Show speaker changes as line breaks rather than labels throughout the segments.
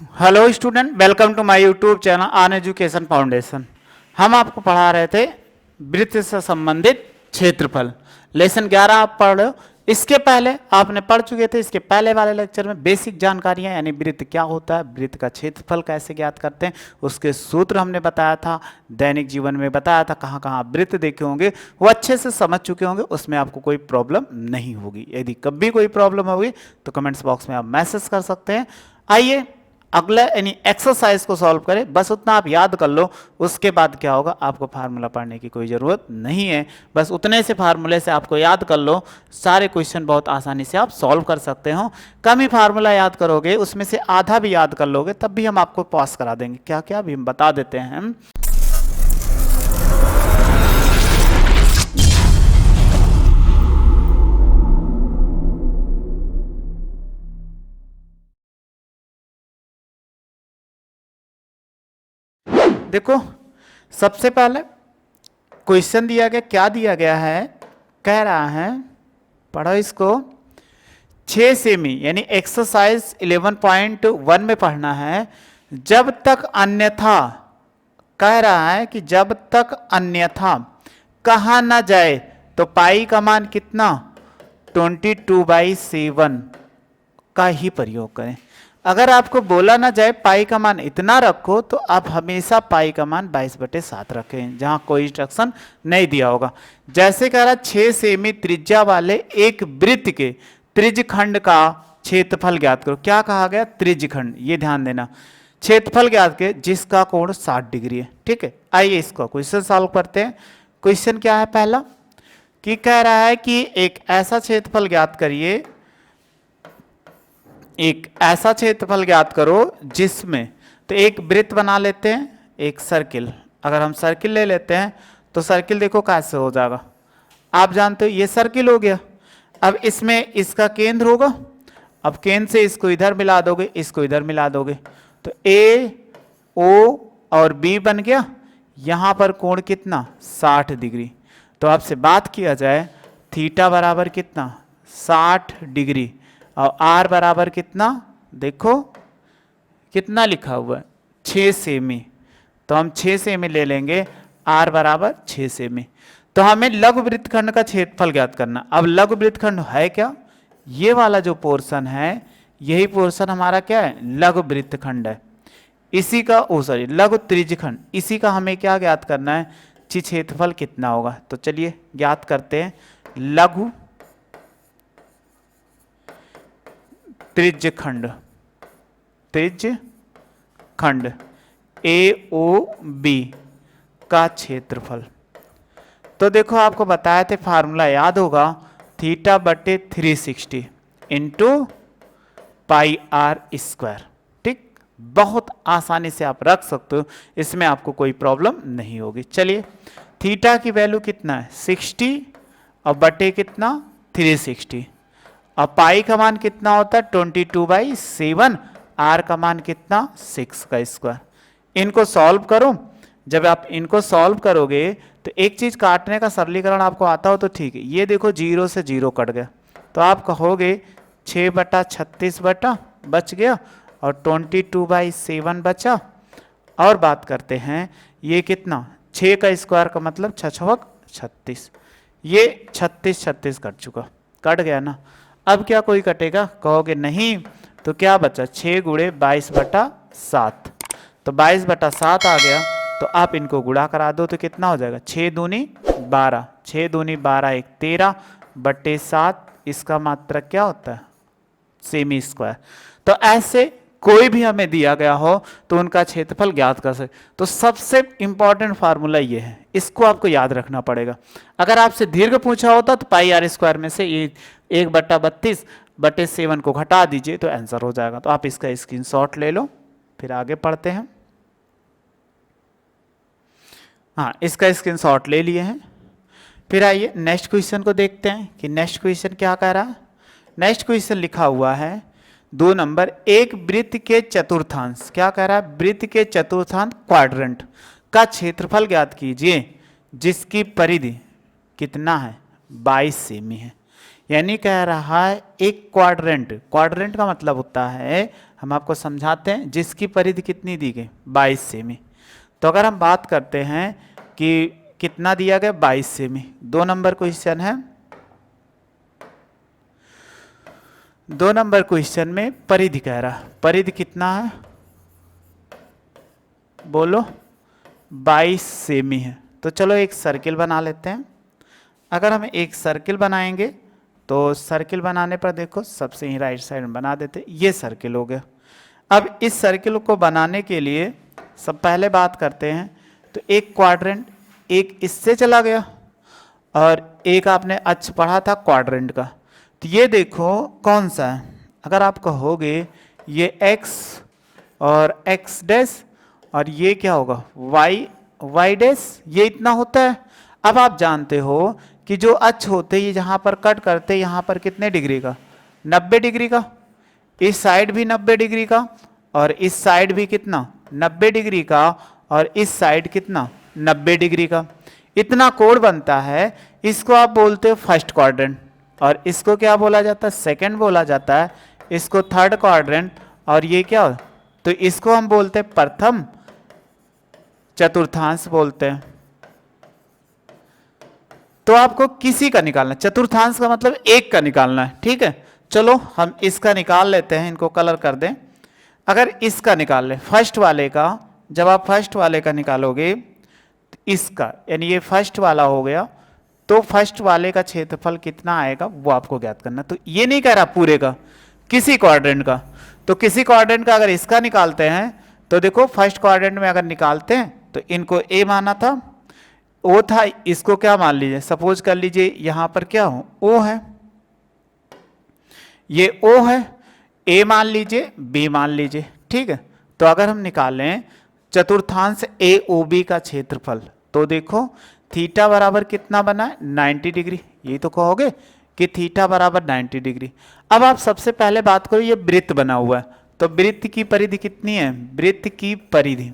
Hello student, welcome to my YouTube channel on education foundation. हम आपको पढ़ा रहे थे वृत्त से संबंधित क्षेत्रफल। लेसन 11 आप पढ़ रहे हो। इसके पहले आपने पढ़ चुके थे, इसके पहले वाले लेक्चर में बेसिक जानकारियां, यानी वृत्त क्या होता है, वृत्त का क्षेत्रफल कैसे ज्ञात करते हैं, उसके सूत्र हमने बताया था, दैनिक जीवन में बताया था, कहाँ कहाँ वृत्त देखे होंगे वो अच्छे से समझ चुके होंगे, उसमें आपको कोई प्रॉब्लम नहीं होगी। यदि कभी कोई प्रॉब्लम होगी तो कमेंट्स बॉक्स में आप मैसेज कर सकते हैं। आइए अगला यानी एक्सरसाइज को सॉल्व करें, बस उतना आप याद कर लो। उसके बाद क्या होगा, आपको फार्मूला पढ़ने की कोई ज़रूरत नहीं है। बस उतने से फार्मूले से आपको याद कर लो, सारे क्वेश्चन बहुत आसानी से आप सॉल्व कर सकते हो। कम ही फार्मूला याद करोगे, उसमें से आधा भी याद कर लोगे, तब भी हम आपको पास करा देंगे। क्या क्या भी हम बता देते हैं हम। देखो, सबसे पहले क्वेश्चन दिया गया, क्या दिया गया है, कह रहा है, पढ़ो इसको। 6 सेमी यानी एक्सरसाइज 11.1 में पढ़ना है। जब तक अन्यथा, कह रहा है कि जब तक अन्यथा कहा ना जाए तो पाई का मान कितना, 22/7 का ही प्रयोग करें। अगर आपको बोला ना जाए पाई का मान इतना रखो, तो आप हमेशा पाई का मान 22/7 रखें, जहां कोई इंस्ट्रक्शन नहीं दिया होगा। जैसे कह रहा 6 सेमी त्रिज्या वाले एक वृत्त के त्रिज्यखंड का क्षेत्रफल ज्ञात करो। क्या कहा गया, त्रिज्यखंड, ये ध्यान देना। क्षेत्रफल ज्ञात के जिसका कोण 60 डिग्री है। ठीक है, आइए इसको क्वेश्चन सॉल्व करते हैं। क्वेश्चन क्या है पहला, कि कह रहा है कि एक ऐसा क्षेत्रफल ज्ञात करिए, एक ऐसा क्षेत्रफल ज्ञात करो जिसमें, तो एक वृत्त बना लेते हैं, एक सर्किल। अगर हम सर्किल ले लेते हैं तो सर्किल देखो कैसे हो जाएगा, आप जानते हो ये सर्किल हो गया। अब इसमें इसका केंद्र होगा, अब केंद्र से इसको इधर मिला दोगे, इसको इधर मिला दोगे, तो ए ओ और बी बन गया। यहां पर कोण कितना, 60 डिग्री। तो आपसे बात किया जाए, थीटा बराबर कितना, 60 डिग्री, और आर बराबर कितना, देखो कितना लिखा हुआ है, 6 सेमी। तो हम 6 सेमी ले लेंगे, आर बराबर 6 सेमी। तो हमें लघु वृत्तखंड का क्षेत्रफल ज्ञात करना। अब लघु वृत्तखंड है क्या, ये वाला जो पोर्शन है, यही पोर्शन हमारा क्या है, लघु वृत्तखंड है। इसी का सॉरी लघु त्रिज्यखंड, इसी का हमें क्या ज्ञात करना है, क्षेत्रफल कितना होगा। तो चलिए ज्ञात करते हैं। लघु त्रिज्यखंड, त्रिज्यखंड ए ओ बी का क्षेत्रफल। तो देखो आपको बताए थे, फार्मूला याद होगा, θ/360 इंटू पाई आर स्क्वायर। ठीक, बहुत आसानी से आप रख सकते हो, इसमें आपको कोई प्रॉब्लम नहीं होगी। चलिए, थीटा की वैल्यू कितना है, 60, और बटे कितना, 360, और पाई का मान कितना होता है, 22/7, आर का मान कितना, 6 का स्क्वायर। इनको सॉल्व करो। जब आप इनको सॉल्व करोगे तो एक चीज, काटने का सरलीकरण आपको आता हो तो ठीक है। ये देखो 0 से 0 कट गया, तो आप कहोगे 6/36 बच गया, और 22/7 बचा। और बात करते हैं, ये कितना, 6 का स्क्वायर का मतलब 6 36, ये 36 36 कट चुका, कट गया ना। अब क्या कोई कटेगा, कहोगे नहीं, तो क्या बचा, 6 × 22/7, तो 22/7 आ गया। तो आप इनको गुणा करा दो तो कितना हो जाएगा, 6 दूनी 12, 6 दूनी 12, 1 13/7, इसका मात्रक क्या होता है, सेमी स्क्वायर। तो ऐसे कोई भी हमें दिया गया हो तो उनका क्षेत्रफल ज्ञात कर सकते। तो सबसे इंपॉर्टेंट फार्मूला ये है, इसको आपको याद रखना पड़ेगा। अगर आपसे दीर्घ पूछा होता तो पाई आर स्क्वायर में से ये 1/32/7 को घटा दीजिए तो आंसर हो जाएगा। तो आप इसका स्क्रीनशॉट ले लो, फिर आगे पढ़ते हैं। हाँ, इसका स्क्रीनशॉट ले लिए हैं। फिर आइए नेक्स्ट क्वेश्चन को देखते हैं कि नेक्स्ट क्वेश्चन क्या कह रहा है। नेक्स्ट क्वेश्चन लिखा हुआ है 2 नंबर, एक वृत्त के चतुर्थांश, क्या कह रहा है, वृत्त के चतुर्थांश क्वाड्रेंट का क्षेत्रफल ज्ञात कीजिए जिसकी परिधि कितना है, 22 सेमी है। यानी कह रहा है एक क्वाड्रेंट, क्वाड्रेंट का मतलब होता है हम आपको समझाते हैं, जिसकी परिधि कितनी दी गई 22 सेमी। तो अगर हम बात करते हैं कि कितना दिया गया 22 सेमी, 2 नंबर क्वेश्चन है, 2 नंबर क्वेश्चन में परिधि कह रहा, परिधि कितना है बोलो 22 सेमी है। तो चलो एक सर्किल बना लेते हैं। अगर हम एक सर्किल बनाएंगे तो सर्किल बनाने पर देखो सबसे ही राइट साइड में बना देते, ये सर्किल हो गया। अब इस सर्किल को बनाने के लिए सब पहले बात करते हैं, तो एक क्वाड्रेंट, एक इससे चला गया और एक आपने अक्ष पढ़ा था क्वाड्रेंट का, तो ये देखो कौन सा है। अगर आप कहोगे ये x और x डैश और ये क्या होगा y डैश, ये इतना होता है। अब आप जानते हो कि जो अक्ष होते हैं जहाँ पर कट करते हैं यहाँ पर कितने डिग्री का, 90 डिग्री का, इस साइड भी 90 डिग्री का और इस साइड भी कितना 90 डिग्री का और इस साइड कितना 90 डिग्री का, इतना कोण बनता है। इसको आप बोलते हो फर्स्ट क्वाड्रेंट और इसको क्या बोला जाता है, सेकंड बोला जाता है, इसको थर्ड क्वाड्रेंट और ये क्या, तो इसको हम बोलते हैं प्रथम चतुर्थांश बोलते हैं। तो आपको किसी का निकालना, चतुर्थांश का मतलब एक का निकालना है, ठीक है। चलो हम इसका निकाल लेते हैं, इनको कलर कर दें। अगर इसका निकाल लें फर्स्ट वाले का, जब आप फर्स्ट वाले का निकालोगे इसका, यानी ये फर्स्ट वाला हो गया, तो फर्स्ट वाले का क्षेत्रफल कितना आएगा वो आपको ज्ञात करना। तो ये नहीं कह रहा पूरे का, किसी क्वाड्रेंट का। तो किसी क्वाड्रेंट का अगर इसका निकालते हैं तो देखो फर्स्ट क्वाड्रेंट में अगर निकालते हैं तो इनको ए माना था, ओ था, इसको क्या मान लीजिए, सपोज कर लीजिए यहां पर क्या हो ओ है, ये ओ है, ए मान लीजिए, बी मान लीजिए, ठीक है। तो अगर हम निकालें चतुर्थांश ए ओ बी का क्षेत्रफल, तो देखो थीटा बराबर कितना बना है 90 डिग्री, यही तो कहोगे कि थीटा बराबर 90 डिग्री। अब आप सबसे पहले बात करो, ये वृत्त बना हुआ है, तो वृत्त की परिधि कितनी है, वृत्त की परिधि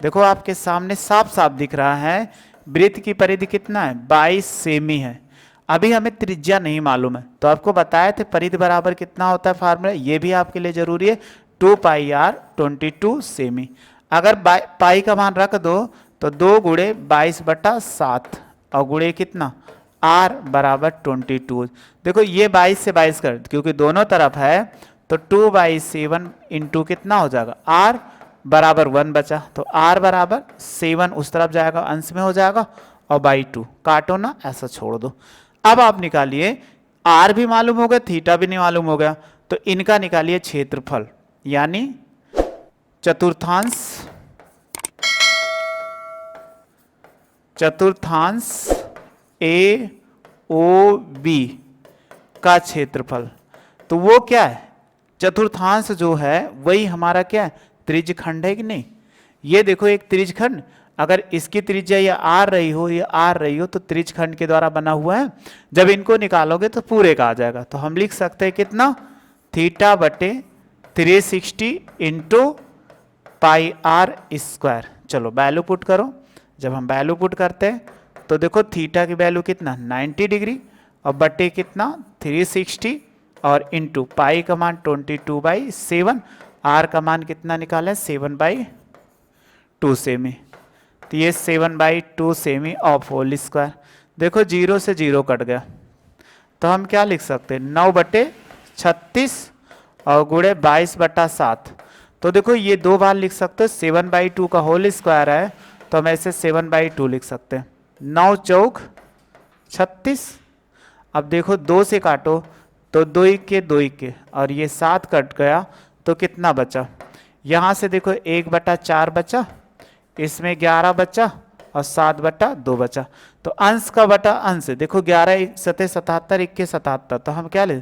देखो आपके सामने साफ साफ दिख रहा है, वृत्त की परिधि कितना है 22 सेमी है। अभी हमें त्रिज्या नहीं मालूम है, तो आपको बताए थे परिधि बराबर कितना होता है फार्मूला, ये भी आपके लिए जरूरी है, 2πr 22 सेमी। अगर पाई का मान रख दो तो 2 गुणे 22/7 और गुणे कितना r बराबर 22। देखो ये 22 से 22 कर, क्योंकि दोनों तरफ है तो 2/7 इंटू कितना हो जाएगा r बराबर 1 बचा, तो r बराबर 7 उस तरफ जाएगा, अंश में हो जाएगा और /2 काटो ना, ऐसा छोड़ दो। अब आप निकालिए, r भी मालूम हो गया, थीटा भी नहीं मालूम हो गया, तो इनका निकालिए क्षेत्रफल, यानी चतुर्थांश ए ओ बी का क्षेत्रफल। तो वो क्या है, चतुर्थांश जो है वही हमारा क्या है त्रिज्यखंड है कि नहीं। ये देखो एक त्रिज्यखंड, अगर इसकी त्रिज्या ये आर रही हो, ये आर रही हो, तो त्रिज्यखंड के द्वारा बना हुआ है। जब इनको निकालोगे तो पूरे का आ जाएगा, तो हम लिख सकते हैं कितना थीटा बटे 360 इंटू πr²। चलो वैल्यू पुट करो। जब हम वैल्यू पुट करते हैं तो देखो थीटा की वैल्यू कितना 90 डिग्री और बटे कितना 360 और इंटू पाई का मान 22/7, आर का मान कितना निकाला है 7/2 सेमी, तो ये 7/2 सेमी ऑफ होल स्क्वायर। देखो 0 से 0 कट गया, तो हम क्या लिख सकते हैं 9/36 और गुणे 22/7। तो देखो ये 2 बार लिख सकते हो, 7/2 का होल स्क्वायर है तो हम ऐसे 7/2 लिख सकते हैं, 9 चौक 36। अब देखो 2 से काटो तो 2 के 2 के और ये 7 कट गया, तो कितना बचा, यहाँ से देखो 1/4 बचा, इसमें 11 बचा और 7/2 बचा। तो अंश का बटा अंश, देखो 11 सते 77, 1 के 77, तो हम क्या ले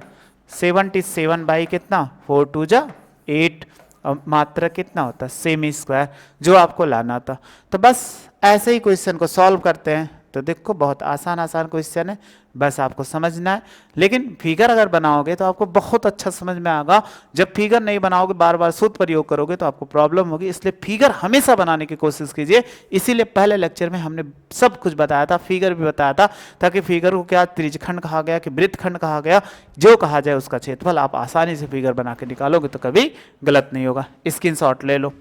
77 कितना 4 2 जा 8 और मात्रा कितना होता है सेमी स्क्वायर, जो आपको लाना था। तो बस ऐसे ही क्वेश्चन को सॉल्व करते हैं। तो देखो बहुत आसान क्वेश्चन है, बस आपको समझना है। लेकिन फिगर अगर बनाओगे तो आपको बहुत अच्छा समझ में आएगा। जब फिगर नहीं बनाओगे, बार बार सूत्र प्रयोग करोगे तो आपको प्रॉब्लम होगी। इसलिए फिगर हमेशा बनाने की कोशिश कीजिए। इसीलिए पहले लेक्चर में हमने सब कुछ बताया था, फिगर भी बताया था, ताकि फिगर को क्या त्रिज्यखंड कहा गया कि वृत्तखंड कहा गया, जो कहा जाए उसका क्षेत्रफल आप आसानी से फिगर बना के निकालोगे तो कभी गलत नहीं होगा। स्क्रीनशॉट ले लो।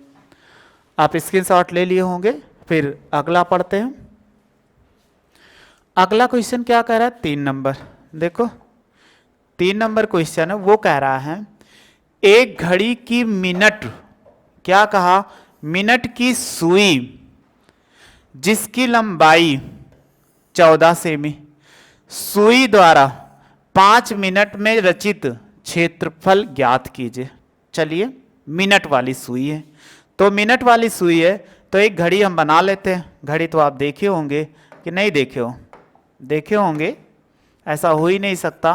आप स्क्रीनशॉट ले लिए होंगे। फिर अगला पढ़ते हैं। अगला क्वेश्चन क्या कह रहा है? 3 नंबर। देखो 3 नंबर क्वेश्चन है, वो कह रहा है एक घड़ी की मिनट, क्या कहा? मिनट की सुई जिसकी लंबाई 14 सेमी, सुई द्वारा 5 मिनट में रचित क्षेत्रफल ज्ञात कीजिए। चलिए, मिनट वाली सुई है, तो मिनट वाली सुई है तो एक घड़ी हम बना लेते हैं। घड़ी तो आप देखे होंगे कि नहीं देखे हो? देखे होंगे, ऐसा हो ही नहीं सकता।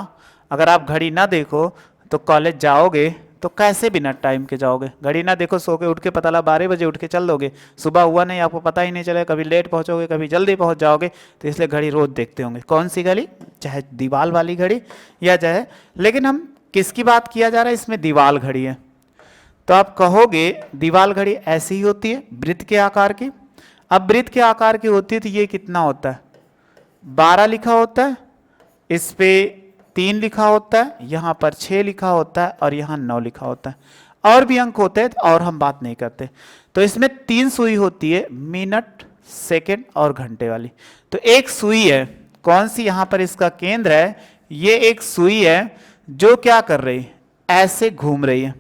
अगर आप घड़ी ना देखो तो कॉलेज जाओगे तो कैसे बिना टाइम के जाओगे? घड़ी ना देखो, सो के उठ के पता लगा 12 बजे उठ के चल दोगे, सुबह हुआ नहीं, आपको पता ही नहीं चलेगा, कभी लेट पहुंचोगे कभी जल्दी पहुंच जाओगे। तो इसलिए घड़ी रोज देखते होंगे। कौन सी घड़ी? चाहे दीवार वाली घड़ी या चाहे, लेकिन हम किसकी बात किया जा रहा है इसमें? दीवार घड़ी है। तो आप कहोगे दीवार घड़ी ऐसी ही होती है, वृत्त के आकार की। अब वृत्त के आकार की होती है तो ये कितना होता है? 12 लिखा होता है, इस पे 3 लिखा होता है, यहाँ पर 6 लिखा होता है और यहाँ 9 लिखा होता है। और भी अंक होते हैं और हम बात नहीं करते। तो इसमें 3 सुई होती है, मिनट, सेकंड और घंटे वाली। तो एक सुई है, कौन सी? यहाँ पर इसका केंद्र है। ये एक सुई है जो क्या कर रही है? ऐसे घूम रही है।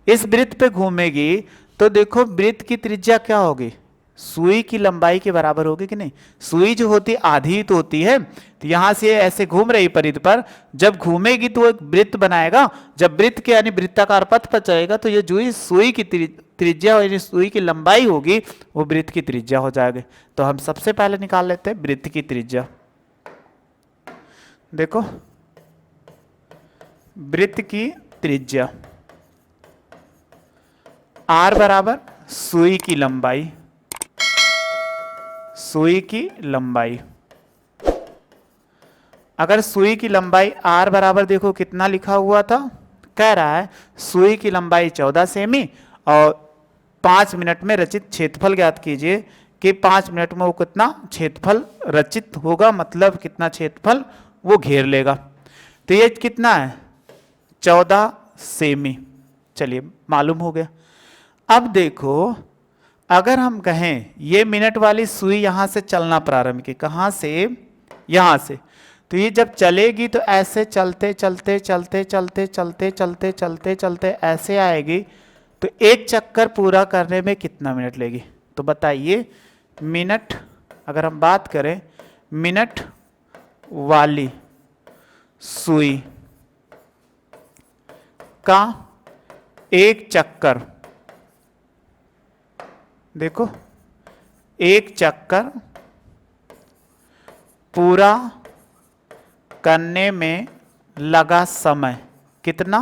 इस वृत्त पे घूमेगी तो देखो वृत्त की त्रिज्या क्या होगी? सुई की लंबाई के बराबर होगी कि नहीं? सुई जो होती है आधी तो होती है, तो यहां से ऐसे घूम रही परिधि पर, जब घूमेगी तो एक वृत्त बनाएगा। जब वृत्त के यानी वृत्ताकार पथ पर चलेगा तो ये जो सुई की त्रिज्या यानी सुई की लंबाई होगी वो वृत्त की त्रिज्या हो जाएगी। तो हम सबसे पहले निकाल लेते हैं वृत्त की त्रिज्या। देखो वृत्त की त्रिज्या r बराबर सुई की लंबाई, सुई की लंबाई। अगर सुई की लंबाई r बराबर देखो कितना लिखा हुआ था, कह रहा है सुई की लंबाई 14 सेमी और 5 मिनट में रचित क्षेत्रफल ज्ञात कीजिए कि 5 मिनट में वो कितना क्षेत्रफल रचित होगा, मतलब कितना क्षेत्रफल वो घेर लेगा। तो ये कितना है? 14 सेमी। चलिए मालूम हो गया। अब देखो अगर हम कहें ये मिनट वाली सुई यहां से चलना प्रारंभ की, कहां से? यहां से। तो ये जब चलेगी तो ऐसे चलते चलते चलते चलते चलते चलते चलते चलते ऐसे आएगी। तो एक चक्कर पूरा करने में कितना मिनट लेगी? तो बताइए, मिनट अगर हम बात करें मिनट वाली सुई का एक चक्कर, देखो एक चक्कर पूरा करने में लगा समय कितना?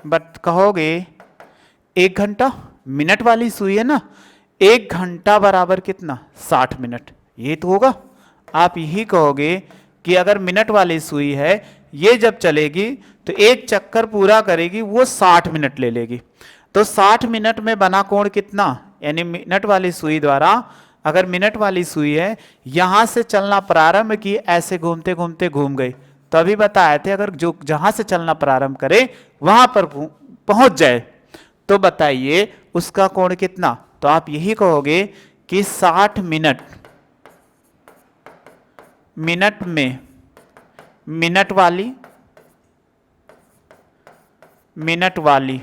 बट कहोगे 1 घंटा। मिनट वाली सुई है ना, 1 घंटा बराबर कितना? 60 मिनट। ये तो होगा। आप यही कहोगे कि अगर मिनट वाली सुई है, ये जब चलेगी तो एक चक्कर पूरा करेगी, वो 60 मिनट ले लेगी। तो 60 मिनट में बना कोण कितना? यानी मिनट वाली सुई द्वारा, अगर मिनट वाली सुई है यहां से चलना प्रारंभ की, ऐसे घूमते घूमते घूम गई, तो अभी बताए थे अगर जो जहां से चलना प्रारंभ करे वहां पर पहुंच जाए तो बताइए उसका कोण कितना? तो आप यही कहोगे कि 60 मिनट, मिनट में मिनट वाली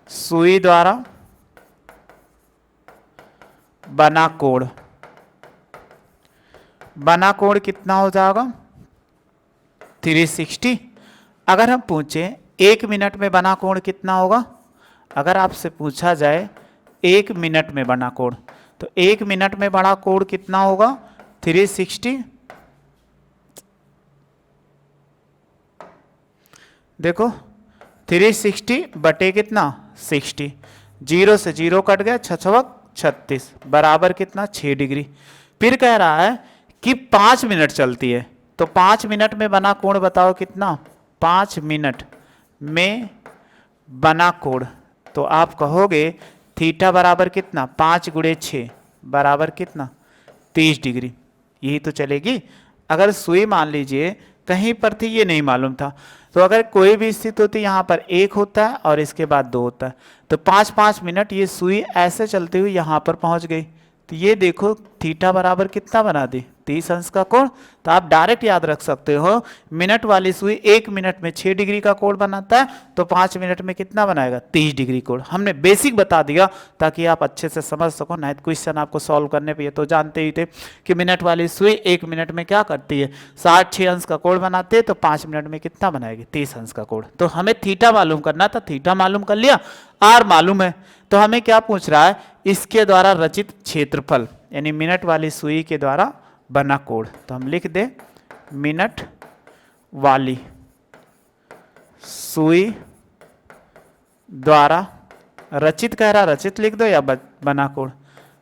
सुई द्वारा बना कोण कितना हो जाएगा? 360। अगर हम पूछें 1 मिनट में बना कोण कितना होगा? अगर आपसे पूछा जाए 1 मिनट में बना कोण, तो 1 मिनट में बना कोण कितना होगा? 360। देखो 360 बटे कितना? 60। 0 से 0 कट गया, 6 36 बराबर कितना? 6 डिग्री। फिर कह रहा है कि 5 मिनट चलती है, तो 5 मिनट में बना कोण बताओ कितना, 5 मिनट में बना कोण, तो आप कहोगे थीटा बराबर कितना, 5 गुणे 6 बराबर कितना, 30 डिग्री। यही तो चलेगी। अगर सुई मान लीजिए कहीं पर थी, ये नहीं मालूम था, तो अगर कोई भी स्थिति होती यहाँ पर 1 होता है और इसके बाद 2 होता है, तो 5-5 मिनट ये सुई ऐसे चलते हुए यहाँ पर पहुँच गई, तो ये देखो थीटा बराबर कितना बना दी, 30 अंश का कोण। तो आप डायरेक्ट याद रख सकते हो, मिनट वाली सुई 1 मिनट में 6 डिग्री का कोण बनाता है, तो 5 मिनट में कितना बनाएगा, 30 डिग्री कोण। हमने बेसिक बता दिया ताकि आप अच्छे से समझ सको, नहीं तो क्वेश्चन आपको सॉल्व करने पे, ये तो जानते ही थे कि मिनट वाली सुई 1 मिनट में क्या करती है, 6 अंश का कोण बनाते हैं, तो 5 मिनट में कितना बनाएगी, 30 अंश का कोण। तो हमें थीटा मालूम करना था, थीटा मालूम कर लिया, आर मालूम है, तो हमें क्या पूछ रहा है, इसके द्वारा रचित क्षेत्रफल, यानी मिनट वाली सुई के द्वारा बना कोण। तो हम लिख दे मिनट वाली सुई द्वारा रचित, कह रहा रचित लिख दो या बना कोण,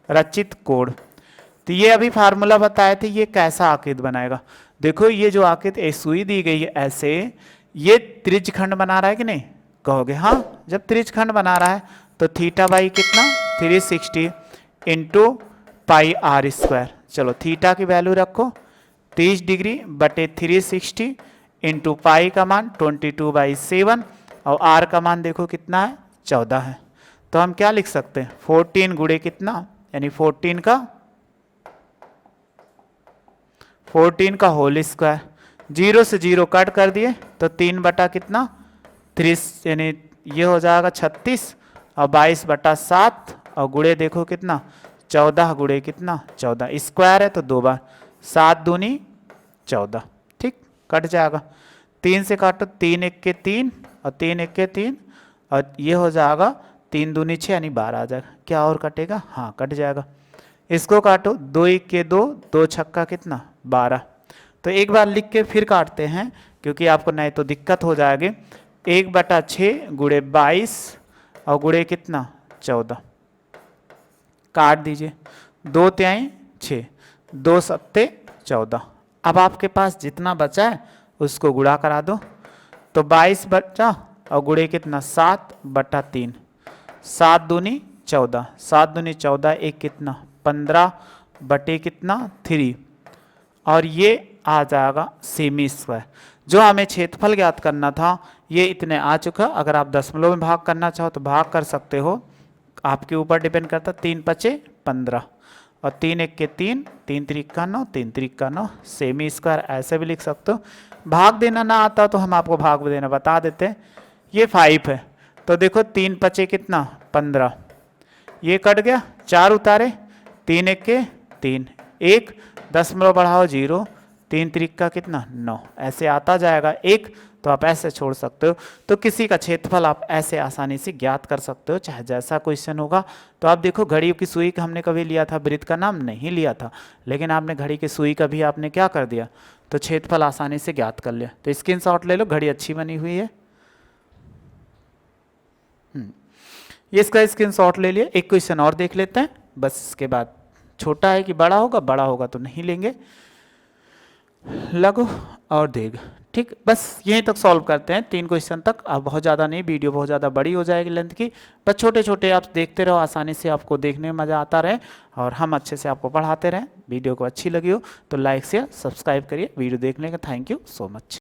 रचित कोण। तो ये अभी फार्मूला बताए थे, ये कैसा आकृति बनाएगा। देखो ये जो आकृति सुई दी गई है ऐसे, ये त्रिज्यखंड बना रहा है कि नहीं, कहोगे हाँ। जब त्रिज्यखंड बना रहा है तो थीटा बाई कितना, 360 इंटू पाई आर स्क्वायर। चलो थीटा की वैल्यू रखो 30 डिग्री बटे 360 इंटू पाई का मान 22/7 और आर का मान देखो कितना है, 14 है। तो हम क्या लिख सकते हैं, 14 गुणे कितना, यानी 14 का होल स्क्वायर। 0 से 0 कट कर दिए तो 3 बटा कितना, 3, यानी ये हो जाएगा 36 और 22/7 और गुणे देखो कितना, 14 गुणे कितना, 14, स्क्वायर है तो 2 बार, 7 दूनी 14, ठीक, कट जाएगा। 3 से काटो, 3 एक के 3 और 3 एक के 3 और ये हो जाएगा 3 दूनी 6 यानी 12 आ जाएगा। क्या और कटेगा, हाँ कट जाएगा। इसको काटो, 2 एक के 2, 2 छक्का कितना, 12। तो एक बार लिख के फिर काटते हैं क्योंकि आपको नहीं तो दिक्कत हो जाएगी। 1/6 गुणे 22 और गुणे कितना, 14, काट दीजिए, 2 तिहाई 6, 2 सत्ते 14। अब आपके पास जितना बचा है उसको गुणा करा दो, तो 22 बचा और गुणे कितना, 7/3, 7 दूनी 14, 7 दूनी 14, एक कितना, 15 बटे कितना, 3 और ये आ जाएगा सेमी स्क्वायर। जो हमें क्षेत्रफल ज्ञात करना था ये इतने आ चुका। अगर आप दशमलव में भाग करना चाहो तो भाग कर सकते हो, आपके ऊपर डिपेंड करता। 3×5 = 15 और 3 एक के 3, 3 त्रिका 9, 3 त्रिका 9, सेमी स्क्वायर ऐसे भी लिख सकते हो। भाग देना ना आता तो हम आपको भाग देना बता देते हैं। ये 5 है तो देखो 3×5 कितना, 15, ये कट गया, 4 उतारे, 3 एक के 3, 1 दशमलव बढ़ाओ 0, 3 त्रिका कितना, 9, ऐसे आता जाएगा 1। तो आप ऐसे छोड़ सकते हो। तो किसी का क्षेत्रफल आप ऐसे आसानी से ज्ञात कर सकते हो, चाहे जैसा क्वेश्चन होगा। तो आप देखो घड़ी की सुई का हमने कभी लिया था, वृत्त का नाम नहीं लिया था, लेकिन आपने घड़ी की सुई का भी आपने क्या कर दिया, तो क्षेत्रफल आसानी से ज्ञात कर लिया। तो स्क्रीनशॉट ले लो, घड़ी अच्छी बनी हुई है। ये इसका स्क्रीनशॉट ले लिया। एक क्वेश्चन और देख लेते हैं बस, इसके बाद छोटा है कि बड़ा होगा, बड़ा होगा तो नहीं लेंगे। लगो और देगा, ठीक, बस यहीं तक सॉल्व करते हैं 3 क्वेश्चन तक। अब बहुत ज़्यादा नहीं, वीडियो बहुत ज़्यादा बड़ी हो जाएगी लेंथ की, बस छोटे छोटे आप देखते रहो, आसानी से आपको देखने में मज़ा आता रहे और हम अच्छे से आपको पढ़ाते रहें। वीडियो को अच्छी लगी हो तो लाइक शेयर सब्सक्राइब करिए। वीडियो देखने का थैंक यू सो मच।